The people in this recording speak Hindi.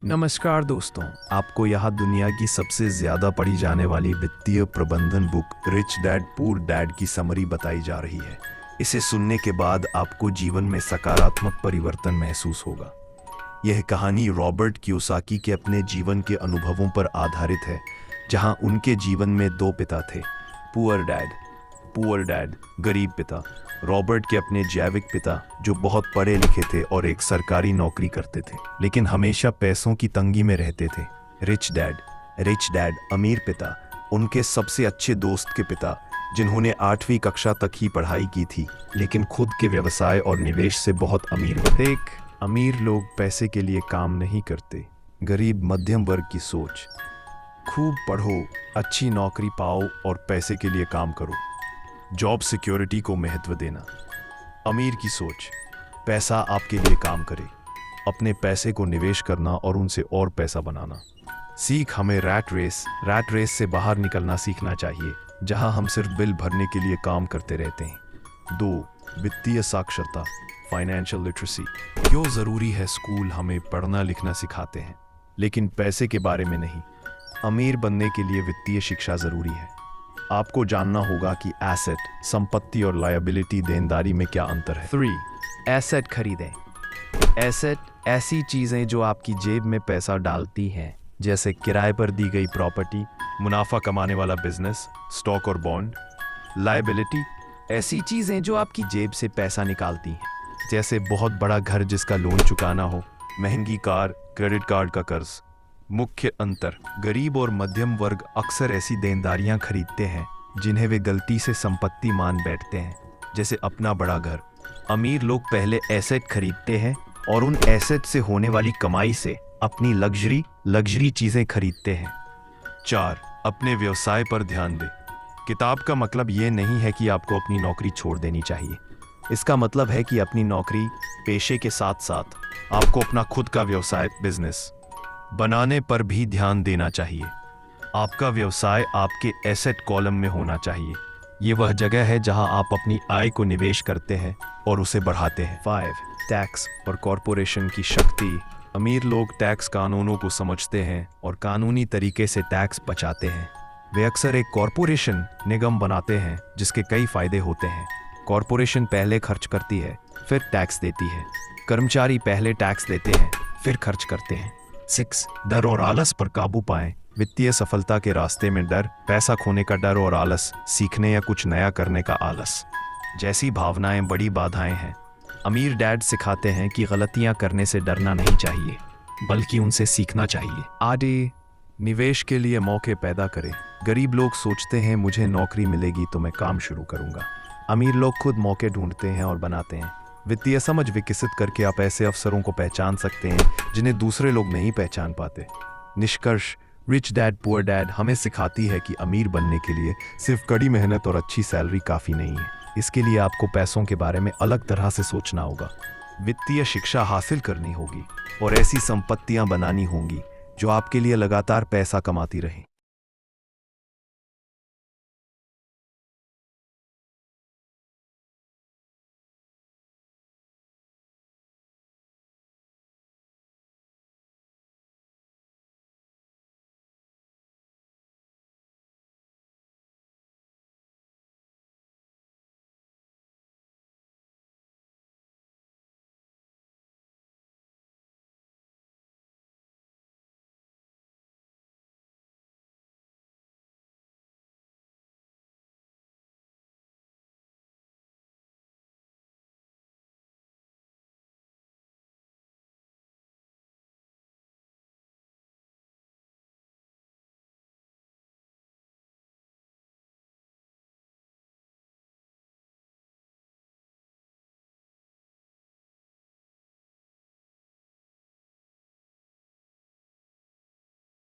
नमस्कार दोस्तों, आपको यहाँ दुनिया की सबसे ज्यादा पढ़ी जाने वाली वित्तीय प्रबंधन book rich dad poor dad की समरी बताई जा रही है। इसे सुनने के बाद आपको जीवन में सकारात्मक परिवर्तन महसूस होगा। यह कहानी रॉबर्ट कियोसाकी के अपने जीवन के अनुभवों पर आधारित है, जहाँ उनके जीवन में दो पिता थे, पुअर डैड गरीब पिता, रॉबर्ट के अपने जैविक पिता जो बहुत पढ़े लिखे थे और एक सरकारी नौकरी करते थे, लेकिन हमेशा पैसों की तंगी में रहते थे। रिच डैड अमीर पिता, उनके सबसे अच्छे दोस्त के पिता, जिन्होंने 8वीं कक्षा तक ही पढ़ाई की थी, लेकिन खुद के व्यवसाय और निवेश से बहुत अमीर थे। अमीर लोग पैसे के लिए काम नहीं करते, गरीब मध्यम वर्ग की सोच, खूब पढ़ो, अच्छी नौकरी पाओ और पैसे के लिए काम करो, जॉब सिक्योरिटी को महत्व देना। अमीर की सोच, पैसा आपके लिए काम करे, अपने पैसे को निवेश करना और उनसे और पैसा बनाना। सीख, हमें रैट रेस से बाहर निकलना सीखना चाहिए, जहां हम सिर्फ बिल भरने के लिए काम करते रहते हैं। 2. वित्तीय साक्षरता, फाइनेंशियल लिटरेसी। क्यों जरूरी है? स्कूल हमें पढ़ना लिखना सिखाते हैं, लेकिन पैसे के बारे में नहीं। अमीर बनने के लिए वित्तीय शिक्षा जरूरी है। आपको जानना होगा कि एसेट, संपत्ति और लायबिलिटी, देनदारी में क्या अंतर है। 3. एसेट खरीदें। एसेट ऐसी चीजें जो आपकी जेब में पैसा डालती हैं, जैसे किराए पर दी गई प्रॉपर्टी, मुनाफा कमाने वाला बिजनेस, स्टॉक और बॉन्ड। लायबिलिटी ऐसी चीजें जो आपकी जेब से पैसा निकालती हैं, जैसे बहुत बड़ा घर जिसका लोन चुकाना हो, महंगी कार, क्रेडिट कार्ड का कर्ज। मुख्य अंतर, गरीब और मध्यम वर्ग अक्सर ऐसी देनदारियां खरीदते हैं जिन्हें वे गलती से संपत्ति मान बैठते हैं, जैसे अपना बड़ा घर। अमीर लोग पहले एसेट खरीदते हैं और उन एसेट से होने वाली कमाई से अपनी लग्जरी चीजें खरीदते हैं। 4. अपने व्यवसाय पर ध्यान दें। किताब का मतलब ये नहीं है कि आपको अपनी नौकरी छोड़ देनी चाहिए। इसका मतलब है कि अपनी नौकरी पेशे के साथ साथ आपको अपना खुद का व्यवसाय बिजनेस बनाने पर भी ध्यान देना चाहिए। आपका व्यवसाय आपके एसेट कॉलम में होना चाहिए। ये वह जगह है जहां आप अपनी आय को निवेश करते हैं और उसे बढ़ाते हैं। 5. टैक्स और कॉरपोरेशन की शक्ति। अमीर लोग टैक्स कानूनों को समझते हैं और कानूनी तरीके से टैक्स बचाते हैं। वे अक्सर एक कॉरपोरेशन निगम बनाते हैं जिसके कई फायदे होते हैं। कॉरपोरेशन पहले खर्च करती है, फिर टैक्स देती है। कर्मचारी पहले टैक्स देते हैं, फिर खर्च करते हैं। 6. डर और आलस पर काबू पाएं। वित्तीय सफलता के रास्ते में डर, पैसा खोने का डर और आलस, सीखने या कुछ नया करने का आलस जैसी भावनाएं बड़ी बाधाएं हैं। अमीर डैड सिखाते हैं कि गलतियां करने से डरना नहीं चाहिए, बल्कि उनसे सीखना चाहिए। आदि निवेश के लिए मौके पैदा करें। गरीब लोग सोचते हैं मुझे नौकरी मिलेगी तो मैं काम शुरू करूंगा। अमीर लोग खुद मौके ढूंढते हैं और बनाते हैं। वित्तीय समझ विकसित करके आप ऐसे अवसरों को पहचान सकते हैं जिन्हें दूसरे लोग नहीं पहचान पाते। निष्कर्ष, रिच डैड पुअर डैड हमें सिखाती है कि अमीर बनने के लिए सिर्फ कड़ी मेहनत और अच्छी सैलरी काफी नहीं है। इसके लिए आपको पैसों के बारे में अलग तरह से सोचना होगा, वित्तीय शिक्षा हासिल करनी होगी और ऐसी संपत्तियां बनानी होंगी जो आपके लिए लगातार पैसा कमाती रहें।